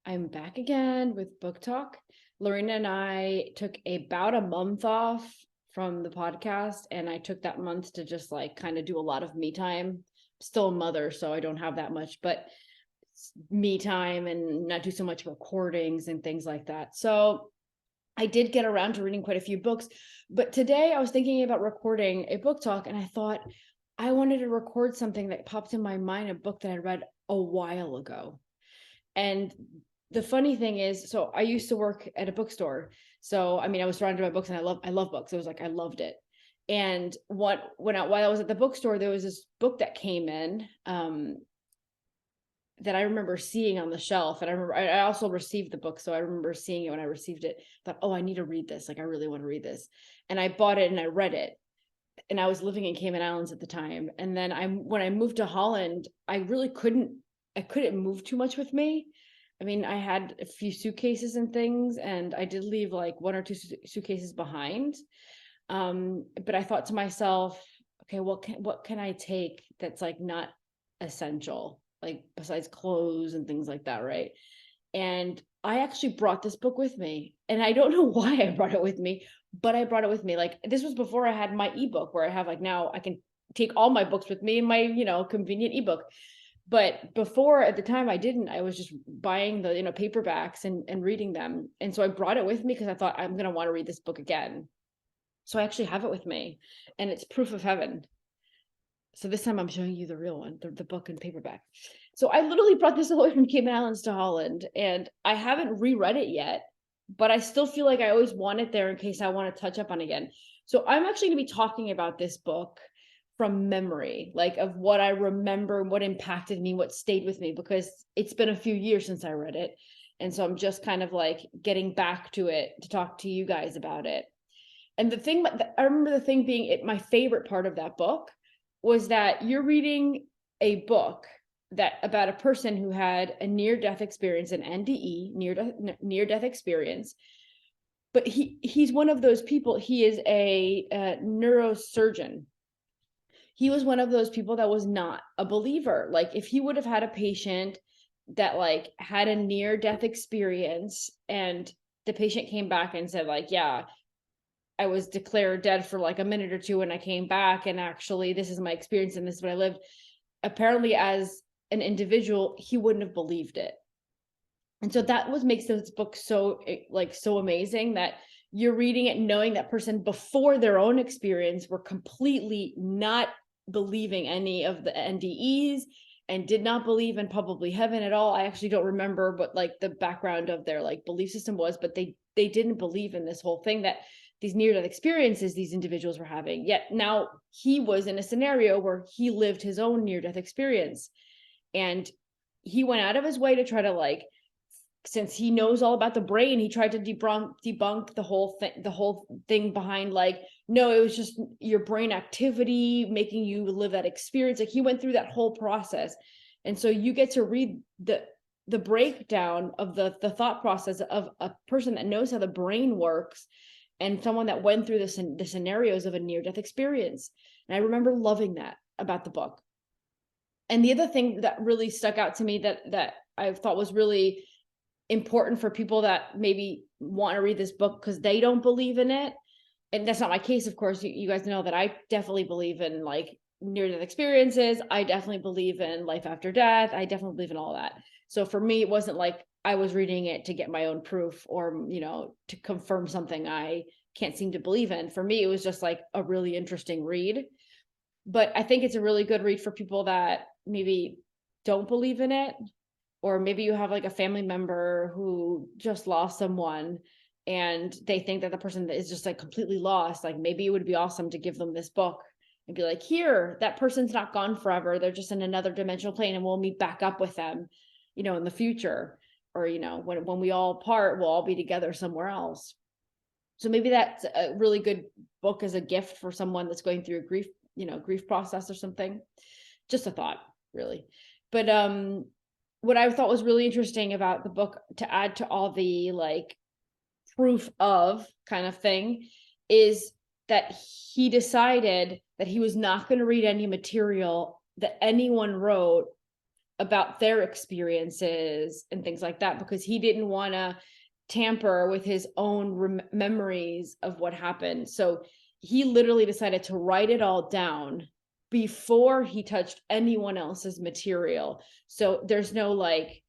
I'm back again with book talk. Lorena and I took about a month off from the podcast, and I took that month to just like kind of do a lot of me time. Still a mother, so I don't have that much, but me time and not do so much recordings and things like that. So I did get around to reading quite a few books, but today I was thinking about recording a book talk, and I thought I wanted to record something that popped in my mind, a book that I read a while ago. And the funny thing is, so I used to work at a bookstore. So I mean, I was surrounded by books, and I love books. It was like I loved it. And while I was at the bookstore, there was this book that came in that I remember seeing on the shelf. And I also received the book, so I remember seeing it when I received it. Thought, oh, I need to read this. Like I really want to read this. And I bought it and I read it. And I was living in Cayman Islands at the time. And then when I moved to Holland, I couldn't move too much with me. I mean, I had a few suitcases and things, and I did leave like one or two suitcases behind. But I thought to myself, okay, what can I take that's like not essential, like besides clothes and things like that, right? And I actually brought this book with me, and I don't know why I brought it with me, but I brought it with me. Like this was before I had my ebook, where I have like now I can take all my books with me in my convenient ebook. But before, at the time, I didn't. I was just buying the paperbacks and reading them, and so I brought it with me because I thought I'm gonna want to read this book again. So I actually have it with me, and it's Proof of Heaven. So this time I'm showing you the real one, the book in paperback. So I literally brought this all the way from Cayman Islands to Holland, and I haven't reread it yet, but I still feel like I always want it there in case I want to touch up on it again. So I'm actually going to be talking about this book from memory, like of what I remember, what impacted me, what stayed with me, because it's been a few years since I read it. And so I'm just kind of like getting back to it to talk to you guys about it. And the thing, I remember the thing being my favorite part of that book was that you're reading a book that about a person who had a near-death experience, an NDE, near-death experience. But he's one of those people. He is a neurosurgeon. He was one of those people that was not a believer. Like if he would have had a patient that like had a near-death experience, and the patient came back and said like, yeah, I was declared dead for like a minute or two and I came back, and actually this is my experience and this is what I lived. Apparently, as an individual, he wouldn't have believed it. And so that makes this book so so amazing, that you're reading it knowing that person before their own experience were completely not believing any of the NDEs and did not believe in probably heaven at all. I actually don't remember what like the background of their like belief system was, but they didn't believe in this whole thing that these near-death experiences these individuals were having. Yet now he was in a scenario where he lived his own near-death experience, and he went out of his way to try to like, since he knows all about the brain, he tried to debunk the whole thing behind like, no, it was just your brain activity making you live that experience. Like he went through that whole process. And so you get to read the breakdown of the thought process of a person that knows how the brain works, and someone that went through the scenarios of a near-death experience. And I remember loving that about the book. And the other thing that really stuck out to me that I thought was really important for people that maybe want to read this book because they don't believe in it, and that's not my case, of course. You guys know that I definitely believe in like near-death experiences. I definitely believe in life after death. I definitely believe in all that. So for me, it wasn't like I was reading it to get my own proof or, to confirm something I can't seem to believe in. For me, it was just like a really interesting read. But I think it's a really good read for people that maybe don't believe in it, or maybe you have like a family member who just lost someone and they think that the person is just like completely lost. Like maybe it would be awesome to give them this book and be like, here, that person's not gone forever. They're just in another dimensional plane, and we'll meet back up with them, in the future. Or, when we all part, we'll all be together somewhere else. So maybe that's a really good book as a gift for someone that's going through a grief process or something. Just a thought, really. But what I thought was really interesting about the book, to add to all the like proof of kind of thing, is that he decided that he was not going to read any material that anyone wrote about their experiences and things like that, because he didn't want to tamper with his own memories of what happened. So he literally decided to write it all down before he touched anyone else's material. So there's no like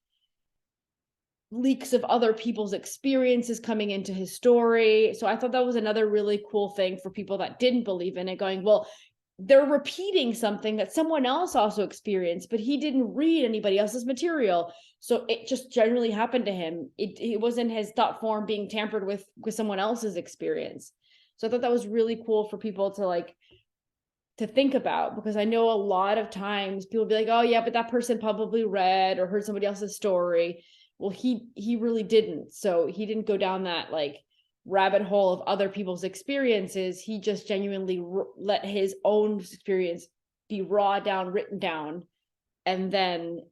leaks of other people's experiences coming into his story. So I thought that was another really cool thing for people that didn't believe in it, going, well, they're repeating something that someone else also experienced, but he didn't read anybody else's material. So it just generally happened to him. It wasn't his thought form being tampered with someone else's experience. So I thought that was really cool for people to like, to think about, because I know a lot of times people be like, oh yeah, but that person probably read or heard somebody else's story. Well, he really didn't. So he didn't go down that like rabbit hole of other people's experiences. He just genuinely let his own experience be written down, and then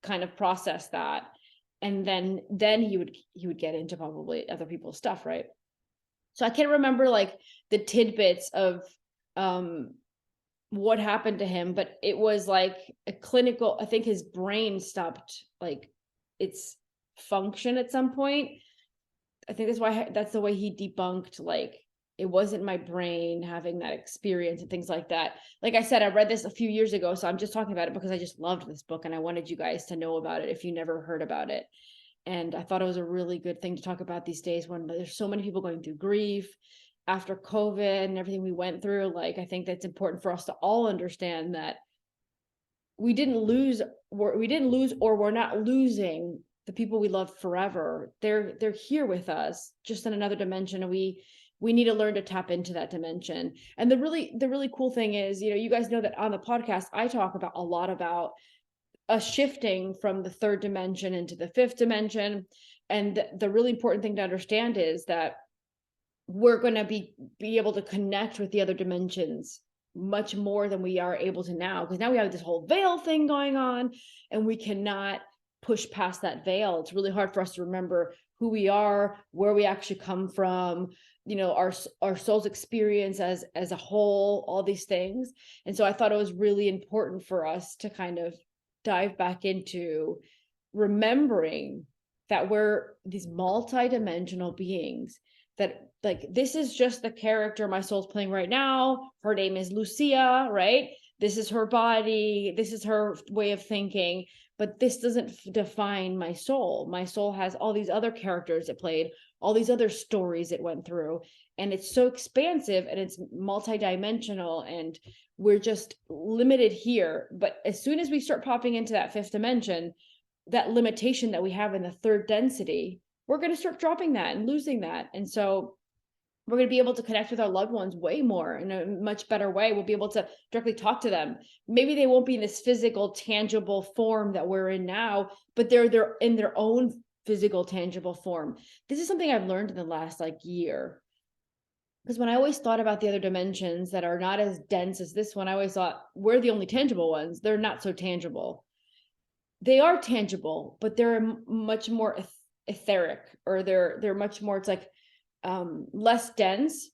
kind of process that. And then he would get into probably other people's stuff, right? So I can't remember like the tidbits of what happened to him, but it was like a clinical, I think his brain stopped like its function at some point. I think that's the way he debunked, like, it wasn't my brain having that experience and things like that. Like I said, I read this a few years ago, so I'm just talking about it because I just loved this book and I wanted you guys to know about it if you never heard about it. And I thought it was a really good thing to talk about these days when there's so many people going through grief after COVID and everything we went through. Like, I think that's important for us to all understand that we didn't lose or we're not losing the people we love forever. They're here with us, just in another dimension, and we need to learn to tap into that dimension. And the really cool thing is, you guys know that on the podcast I talk about a lot about a shifting from the third dimension into the fifth dimension. And the really important thing to understand is that we're going to be able to connect with the other dimensions much more than we are able to now, because now we have this whole veil thing going on and we cannot push past that veil. It's really hard for us to remember who we are, where we actually come from, our soul's experience as a whole, all these things. And so I thought it was really important for us to kind of dive back into remembering that we're these multi-dimensional beings, that like, this is just the character my soul's playing right now. Her name is Lucia, right? This is her body, this is her way of thinking, but this doesn't define my soul. My soul has all these other characters it played, all these other stories it went through, and it's so expansive and it's multi-dimensional, and we're just limited here. But as soon as we start popping into that fifth dimension, that limitation that we have in the third density, we're going to start dropping that and losing that. And so we're going to be able to connect with our loved ones way more in a much better way. We'll be able to directly talk to them. Maybe they won't be in this physical, tangible form that we're in now, but they're in their own physical, tangible form. This is something I've learned in the last year. Because when I always thought about the other dimensions that are not as dense as this one, I always thought we're the only tangible ones. They're not so tangible. They are tangible, but they're much more etheric, or they're much more, it's like less dense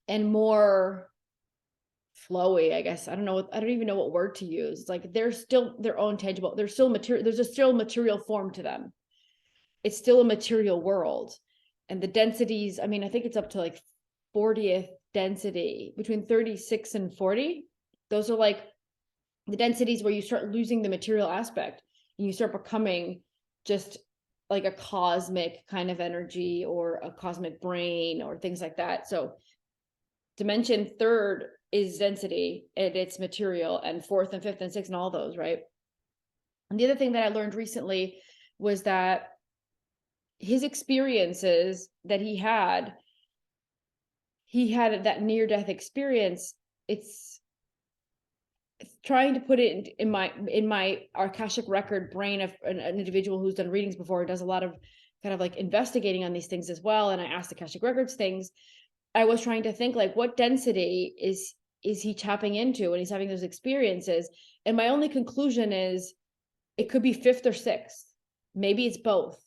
and more flowy, I guess. I don't even know what word to use. It's like they're still their own tangible. They're still material. There's a still material form to them. It's still a material world. And the densities, I mean, I think it's up to 40th density, between 36 and 40. Those are the densities where you start losing the material aspect and you start becoming just like a cosmic kind of energy, or a cosmic brain, or things like that. So dimension third is density, and it's material, and fourth and fifth and sixth and all those, right? And the other thing that I learned recently was that his experiences that he had that near-death experience. It's trying to put it in my Akashic record brain of an individual who's done readings before, does a lot of kind of investigating on these things as well. And I asked Akashic records things. I was trying to think what density is he tapping into when he's having those experiences? And my only conclusion is it could be fifth or sixth. Maybe it's both.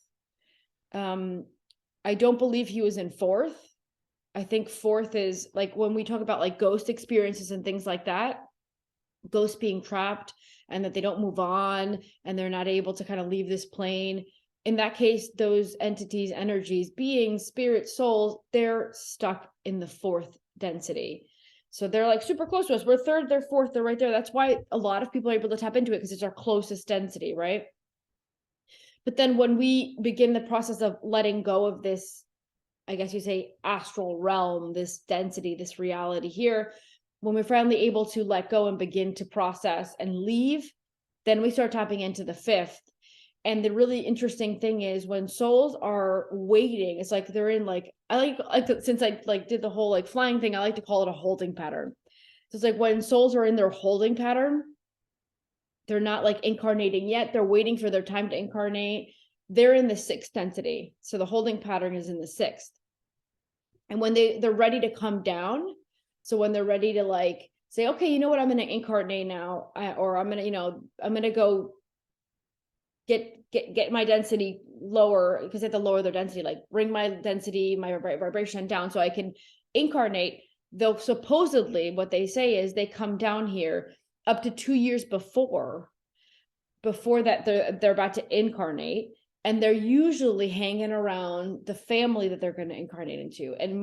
I don't believe he was in fourth. I think fourth is when we talk about ghost experiences and things like that. ghosts being trapped and that they don't move on and they're not able to kind of leave this plane. In that case, those entities, energies, beings, spirits, souls, they're stuck in the fourth density. So they're like super close to us. We're third, they're fourth, they're right there. That's why a lot of people are able to tap into it, because it's our closest density, right? But then when we begin the process of letting go of this, I guess you say, astral realm, this density, this reality here, when we're finally able to let go and begin to process and leave, then we start tapping into the fifth. And the really interesting thing is when souls are waiting, it's like they're in like, I like since I like did the whole like flying thing, I like to call it a holding pattern. So it's like when souls are in their holding pattern, they're not like incarnating yet. They're waiting for their time to incarnate. They're in the sixth density. So the holding pattern is in the sixth. And when they're ready to come down, so when they're ready to like say, okay, you know what, I'm going to incarnate now, or I'm going to, I'm going to go get my density lower, because they have to lower their density, like bring my density, my vibration down so I can incarnate. They'll supposedly, what they say is they come down here up to 2 years before that they're about to incarnate, and they're usually hanging around the family that they're going to incarnate into. And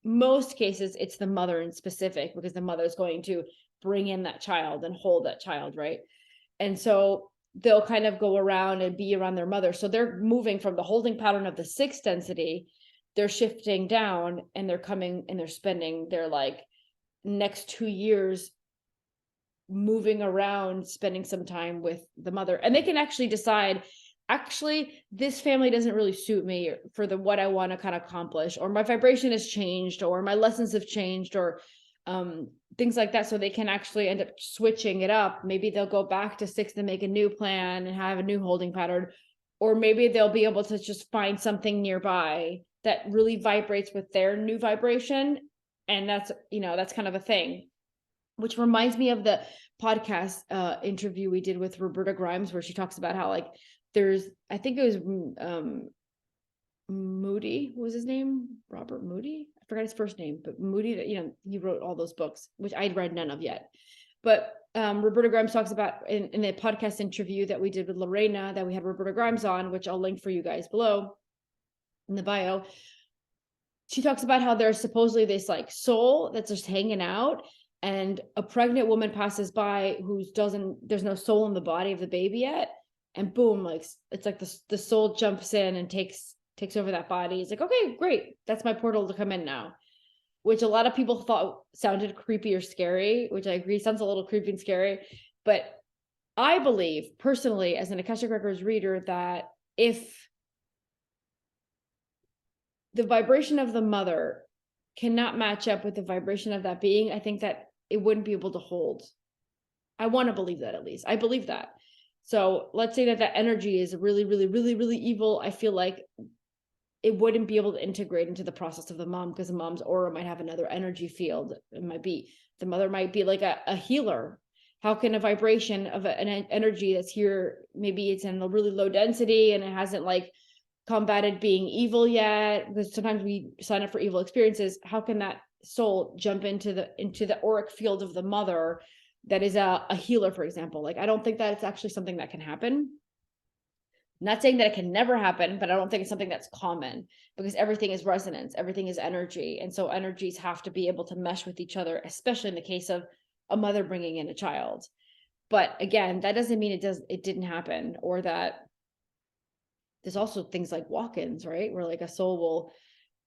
most cases it's the mother in specific, because the mother is going to bring in that child and hold that child, right? And so they'll kind of go around and be around their mother. So they're moving from the holding pattern of the sixth density, they're shifting down, and they're coming and they're spending their like next 2 years moving around, spending some time with the mother. And they can actually decide, actually, this family doesn't really suit me for what I want to kind of accomplish, or my vibration has changed, or my lessons have changed, or things like that. So they can actually end up switching it up. Maybe they'll go back to six and make a new plan and have a new holding pattern, or maybe they'll be able to just find something nearby that really vibrates with their new vibration. And that's, that's kind of a thing, which reminds me of the podcast interview we did with Roberta Grimes, where she talks about how like I think it was Moody, what was his name? Robert Moody? I forgot his first name, but Moody, that, he wrote all those books, which I'd read none of yet. But Roberta Grimes talks about in the podcast interview that we did with Lorena, that we had Roberta Grimes on, which I'll link for you guys below in the bio. She talks about how there's supposedly this like soul that's just hanging out, and a pregnant woman passes by there's no soul in the body of the baby yet. And boom, like it's like the soul jumps in and takes over that body. It's like, okay, great. That's my portal to come in now, which a lot of people thought sounded creepy or scary, which I agree sounds a little creepy and scary. But I believe personally, as an Akashic Records reader, that if the vibration of the mother cannot match up with the vibration of that being, I think that it wouldn't be able to hold. I want to believe that, at least. I believe that. So let's say that energy is really, really, really, really evil. I feel like it wouldn't be able to integrate into the process of the mom, because the mom's aura might have another energy field. The mother might be like a healer. How can a vibration of an energy that's here, maybe it's in a really low density and it hasn't like combated being evil yet, because sometimes we sign up for evil experiences. How can that soul jump into the auric field of the mother that is a healer, for example? Like, I don't think that it's actually something that can happen. I'm not saying that it can never happen, but I don't think it's something that's common, because everything is resonance, everything is energy. And so energies have to be able to mesh with each other, especially in the case of a mother bringing in a child. But again, that doesn't mean it didn't happen, or that there's also things like walk-ins, right? Where like a soul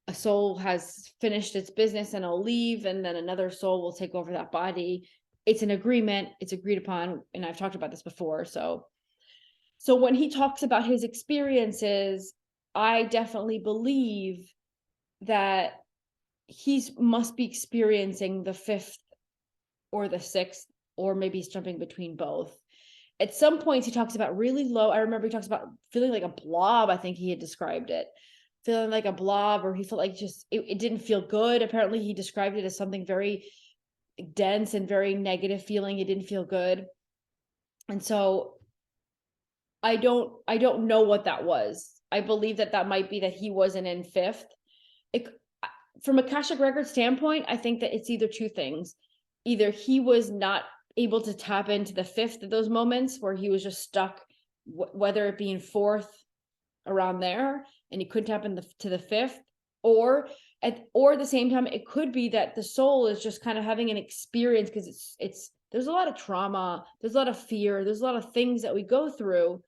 has finished its business and it'll leave, and then another soul will take over that body. It's an agreement, it's agreed upon. And I've talked about this before. So when he talks about his experiences, I definitely believe that he must be experiencing the fifth or the sixth, or maybe he's jumping between both. At some points, he talks about really low. I remember he talks about feeling like a blob. I think he had described it, feeling like a blob, or he felt like just it didn't feel good. Apparently, he described it as something very dense and very negative feeling. It didn't feel good. And so I don't know what that was. I believe that might be that he wasn't in fifth. From a Akashic Record standpoint, I think that it's either two things. Either he was not able to tap into the fifth of those moments where he was just stuck, whether it be in fourth around there, and he couldn't tap to the fifth, or at the same time, it could be that the soul is just kind of having an experience, because it's there's a lot of trauma, there's a lot of fear, there's a lot of things that we go through,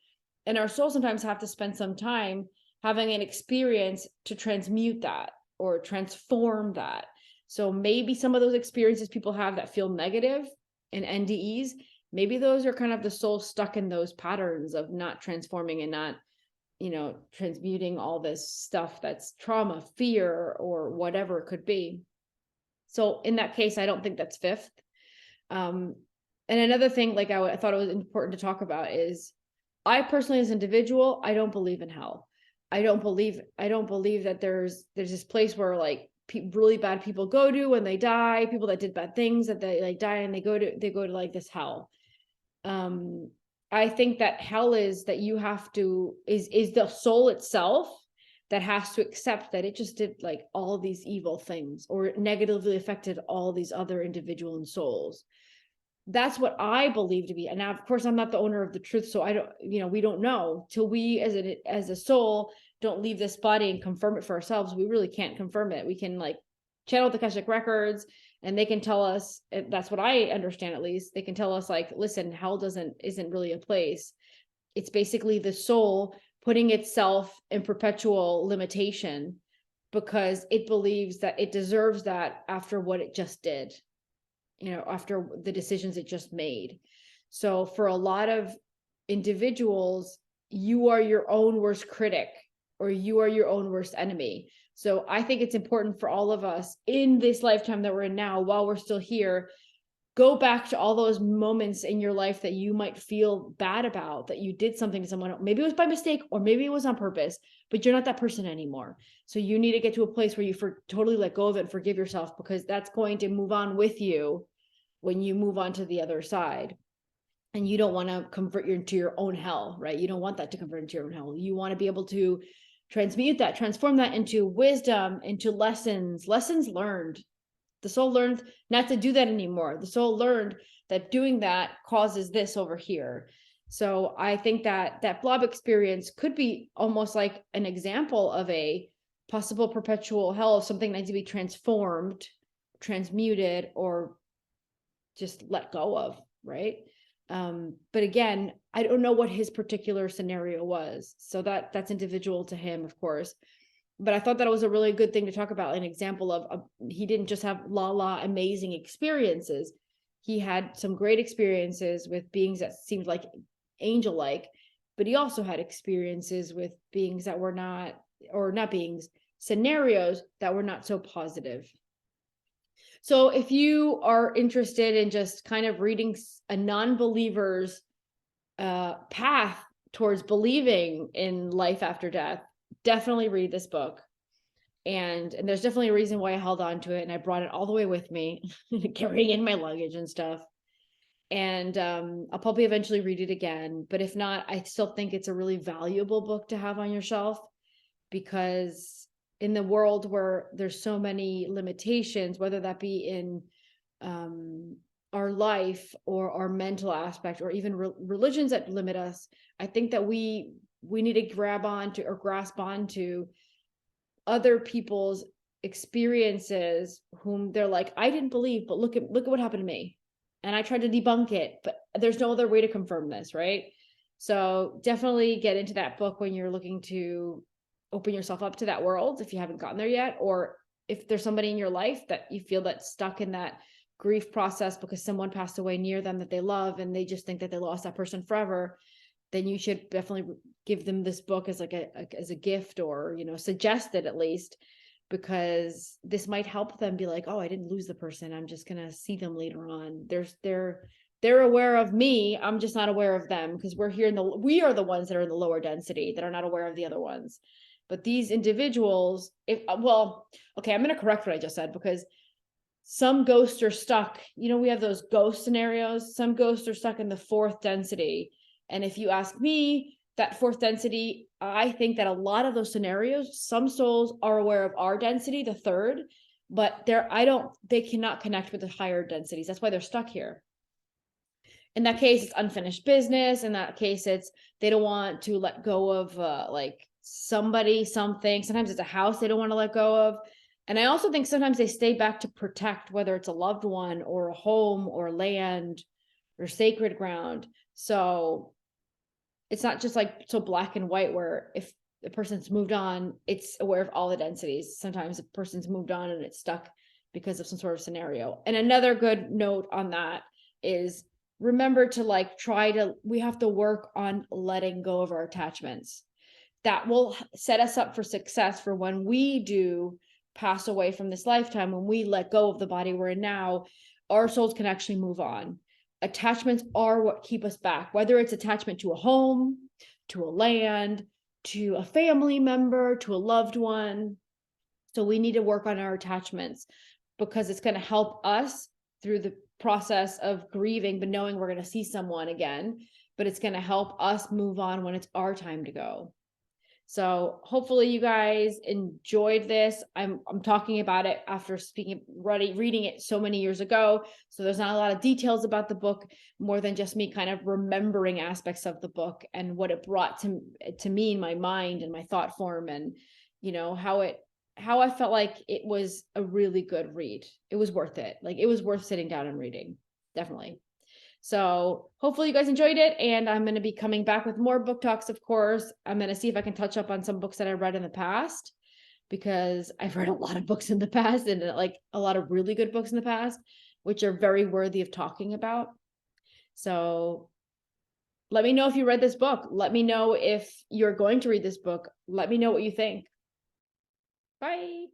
and our soul sometimes have to spend some time having an experience to transmute that or transform that. So maybe some of those experiences people have that feel negative and NDEs, maybe those are kind of the soul stuck in those patterns of not transforming and not, transmuting all this stuff that's trauma, fear, or whatever it could be. So in that case, I don't think that's fifth. And another thing, like I thought it was important to talk about, is I personally, as an individual, I don't believe in hell. I don't believe that there's this place where like really bad people go to when they die, people that did bad things, that they like die and they go to like this hell. I think that hell is that you have to, is the soul itself that has to accept that it just did like all these evil things or negatively affected all these other individual and souls. That's what I believe to be. And now, of course, I'm not the owner of the truth, so I don't, we don't know till we as a soul don't leave this body and confirm it for ourselves. We really can't confirm it. We can like channel the Akashic records, and they can tell us, that's what I understand, at least they can tell us like, listen, hell isn't really a place. It's basically the soul putting itself in perpetual limitation because it believes that it deserves that after what it just did, after the decisions it just made. So for a lot of individuals, you are your own worst critic, or you are your own worst enemy. So I think it's important for all of us in this lifetime that we're in now, while we're still here, go back to all those moments in your life that you might feel bad about, that you did something to someone. Maybe it was by mistake, or maybe it was on purpose, but you're not that person anymore. So you need to get to a place where you totally let go of it and forgive yourself, because that's going to move on with you when you move on to the other side. And you don't want to convert you into your own hell, right? You don't want that to convert into your own hell. You want to be able to transmute that, transform that into wisdom, into lessons learned. The soul learned not to do that anymore. The soul learned that doing that causes this over here. So I think that blob experience could be almost like an example of a possible perpetual hell of something that needs to be transformed, transmuted, or just let go of, right? But again, I don't know what his particular scenario was. So that's individual to him, of course. But I thought that it was a really good thing to talk about, an example of he didn't just have amazing experiences. He had some great experiences with beings that seemed like angel-like, but he also had experiences with beings that were not beings, scenarios that were not so positive. So if you are interested in just kind of reading a non-believer's path towards believing in life after death, definitely read this book. And there's definitely a reason why I held on to it, and I brought it all the way with me, carrying in my luggage and stuff. And I'll probably eventually read it again. But if not, I still think it's a really valuable book to have on your shelf, because in the world where there's so many limitations, whether that be in our life or our mental aspect, or even religions that limit us, I think that we need to grasp onto other people's experiences, whom they're like, I didn't believe, but look at what happened to me. And I tried to debunk it, but there's no other way to confirm this, right? So definitely get into that book when you're looking to open yourself up to that world, if you haven't gotten there yet, or if there's somebody in your life that you feel that's stuck in that grief process because someone passed away near them that they love, and they just think that they lost that person forever, then you should definitely give them this book as as a gift, or suggest it at least, because this might help them be like, oh, I didn't lose the person, I'm just gonna see them later on. They're aware of me, I'm just not aware of them, because we are the ones that are in the lower density that are not aware of the other ones. But these individuals, I'm going to correct what I just said, because some ghosts are stuck. We have those ghost scenarios. Some ghosts are stuck in the fourth density. And if you ask me, that fourth density, I think that a lot of those scenarios, some souls are aware of our density, the third, but they cannot connect with the higher densities. That's why they're stuck here. In that case, it's unfinished business. In that case, it's they don't want to let go of like somebody, something. Sometimes it's a house they don't want to let go of. And I also think sometimes they stay back to protect, whether it's a loved one or a home or land or sacred ground. So it's not just like so black and white where if the person's moved on, it's aware of all the densities. Sometimes a person's moved on and it's stuck because of some sort of scenario. And another good note on that is remember to like we have to work on letting go of our attachments. That will set us up for success for when we do pass away from this lifetime, when we let go of the body we're in now, our souls can actually move on. Attachments are what keep us back, whether it's attachment to a home, to a land, to a family member, to a loved one. So we need to work on our attachments because it's going to help us through the process of grieving, but knowing we're going to see someone again, but it's going to help us move on when it's our time to go. So hopefully you guys enjoyed this. I'm talking about it after reading it so many years ago. So there's not a lot of details about the book, more than just me kind of remembering aspects of the book and what it brought to me in my mind and my thought form, and how I felt like it was a really good read. It was worth it. Like it was worth sitting down and reading. Definitely. So hopefully you guys enjoyed it, and I'm going to be coming back with more book talks, of course. I'm going to see if I can touch up on some books that I read in the past, because I've read a lot of books in the past, and like a lot of really good books in the past, which are very worthy of talking about. So let me know if you read this book. Let me know if you're going to read this book. Let me know what you think. Bye.